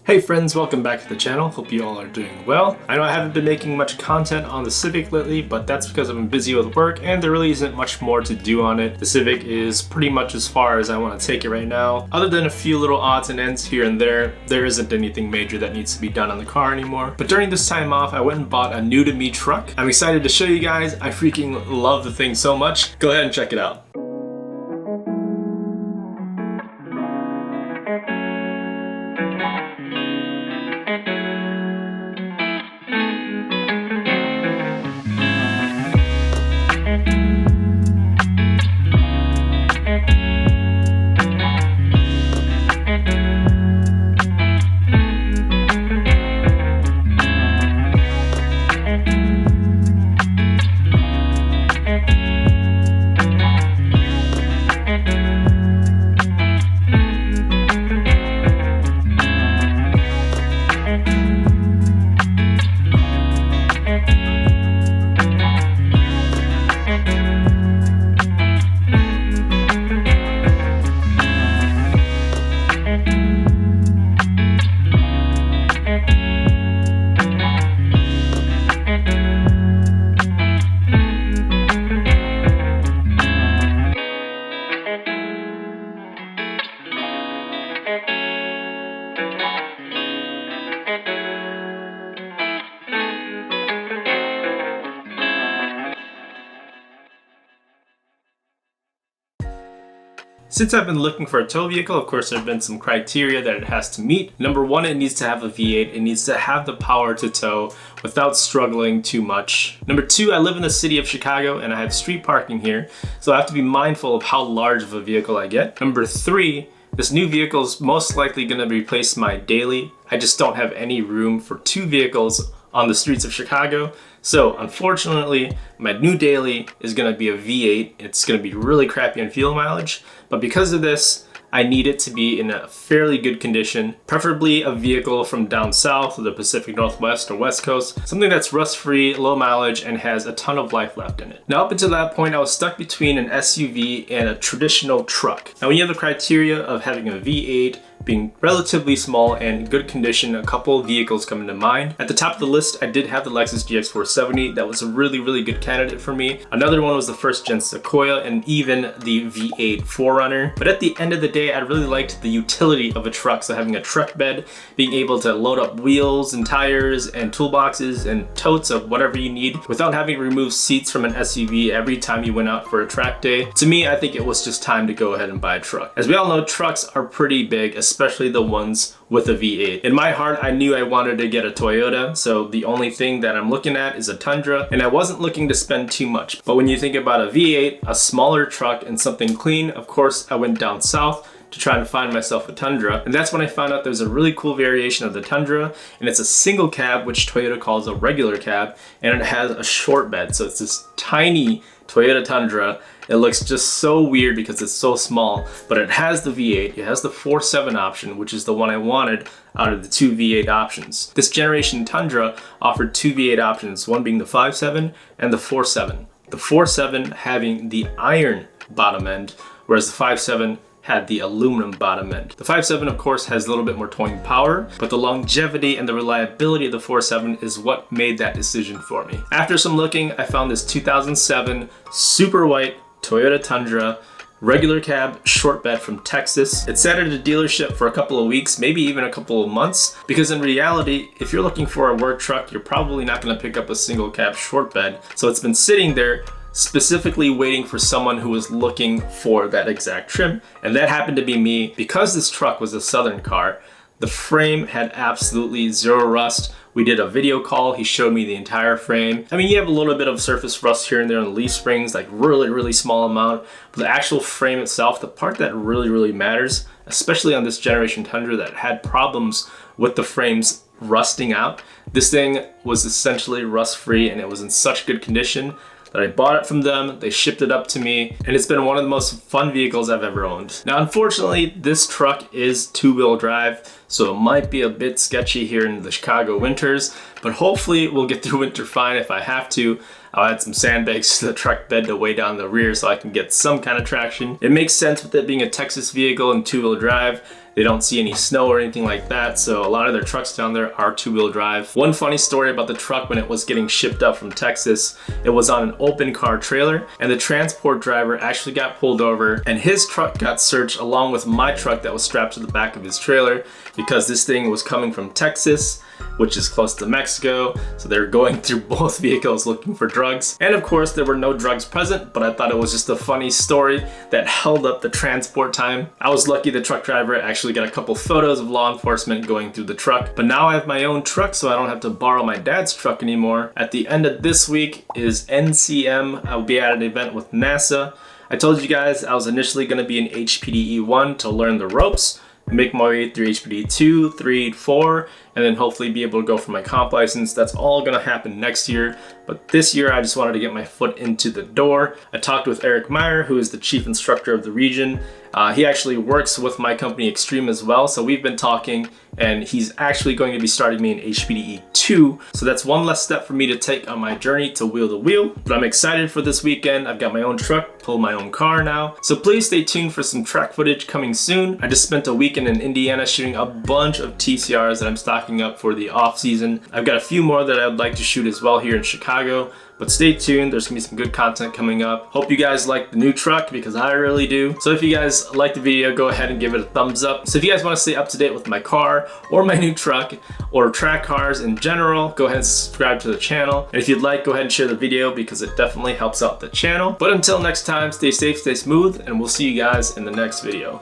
Hey friends, welcome back to the channel. Hope you all are doing well. I know I haven't been making much content on the Civic lately, but that's because I've been busy with work and there really isn't much more to do on it. The Civic is pretty much as far as I want to take it right now. Other than a few little odds and ends here and there isn't anything major that needs to be done on the car anymore. But during this time off, I went and bought a new to me truck. I'm excited to show you guys. I freaking love the thing so much. Go ahead and check it out. Since I've been looking for a tow vehicle, of course there have been some criteria that it has to meet. Number one, it needs to have a V8. It needs to have the power to tow without struggling too much. Number two, I live in the city of Chicago and I have street parking here, so I have to be mindful of how large of a vehicle I get. Number three, this new vehicle is most likely going to replace my daily. I just don't have any room for two vehicles on the streets of Chicago. So unfortunately, my new daily is gonna be a V8. It's gonna be really crappy on fuel mileage, but because of this, I need it to be in a fairly good condition, preferably a vehicle from down south of the Pacific Northwest or West Coast, something that's rust-free, low mileage, and has a ton of life left in it. Now up until that point, I was stuck between an SUV and a traditional truck. Now when you have the criteria of having a V8, being relatively small and in good condition, a couple of vehicles come into mind. At the top of the list, I did have the Lexus GX470. That was a really good candidate for me. Another one was the first gen Sequoia and even the V8 4Runner. But at the end of the day, I really liked the utility of a truck. So having a truck bed, being able to load up wheels and tires and toolboxes and totes of whatever you need without having to remove seats from an SUV every time you went out for a track day. To me, I think it was just time to go ahead and buy a truck. As we all know, trucks are pretty big, especially the ones with a V8. In my heart, I knew I wanted to get a Toyota, so the only thing that I'm looking at is a Tundra, and I wasn't looking to spend too much. But when you think about a V8, a smaller truck, and something clean, of course, I went down south to try and find myself a Tundra. And that's when I found out there's a really cool variation of the Tundra, and it's a single cab, which Toyota calls a regular cab, and it has a short bed. So it's this tiny Toyota Tundra. It looks just so weird because it's so small, but it has the V8, it has the 4.7 option, which is the one I wanted out of the two V8 options. This generation Tundra offered two V8 options, one being the 5.7 and the 4.7. The 4.7 having the iron bottom end, whereas the 5.7 had the aluminum bottom end. The 5.7 of course has a little bit more towing power, but the longevity and the reliability of the 4.7 is what made that decision for me. After some looking, I found this 2007 super white Toyota Tundra, regular cab, short bed from Texas. It sat at a dealership for a couple of weeks, maybe even a couple of months, because in reality, if you're looking for a work truck, you're probably not gonna pick up a single cab short bed. So it's been sitting there specifically waiting for someone who was looking for that exact trim. And that happened to be me. Because this truck was a Southern car, the frame had absolutely zero rust. We did a video call, he showed me the entire frame. I mean, you have a little bit of surface rust here and there on the leaf springs, like really small amount, but the actual frame itself, the part that really matters, especially on this generation Tundra that had problems with the frames rusting out, this thing was essentially rust-free and it was in such good condition that I bought it from them, they shipped it up to me, and it's been one of the most fun vehicles I've ever owned. Now, unfortunately, this truck is two-wheel drive, so it might be a bit sketchy here in the Chicago winters, but hopefully we'll get through winter fine. If I have to, I'll add some sandbags to the truck bed to weigh down the rear so I can get some kind of traction. It makes sense with it being a Texas vehicle and two-wheel drive They don't see any snow or anything like that, so a lot of their trucks down there are two-wheel drive. One funny story about the truck: when it was getting shipped up from Texas, it was on an open car trailer, and the transport driver actually got pulled over, and his truck got searched along with my truck that was strapped to the back of his trailer, because this thing was coming from Texas, which is close to Mexico, so they're going through both vehicles looking for drugs. And of course, there were no drugs present, but I thought it was just a funny story that held up the transport time. I was lucky the truck driver actually got a couple photos of law enforcement going through the truck, but now I have my own truck, so I don't have to borrow my dad's truck anymore. At the end of this week is NCM. I'll be at an event with NASA. I told you guys I was initially going to be in HPDE 1 to learn the ropes, make my way through HPDE 2, 3, 4, and then hopefully be able to go for my comp license. That's all gonna happen next year. But this year, I just wanted to get my foot into the door. I talked with Eric Meyer, who is the chief instructor of the region. He actually works with my company Extreme as well. So we've been talking, and he's actually going to be starting me in HPDE 2. So that's one less step for me to take on my journey to wheel to wheel. But I'm excited for this weekend. I've got my own truck, pull my own car now. So please stay tuned for some track footage coming soon. I just spent a weekend in Indiana shooting a bunch of TCRs that I'm stocking up for the off season. I've got a few more that I'd like to shoot as well here in Chicago. But stay tuned, there's gonna be some good content coming up. Hope you guys like the new truck, because I really do. So if you guys like the video, go ahead and give it a thumbs up. So if you guys wanna stay up to date with my car or my new truck or track cars in general, go ahead and subscribe to the channel. And if you'd like, go ahead and share the video, because it definitely helps out the channel. But until next time, stay safe, stay smooth, and we'll see you guys in the next video.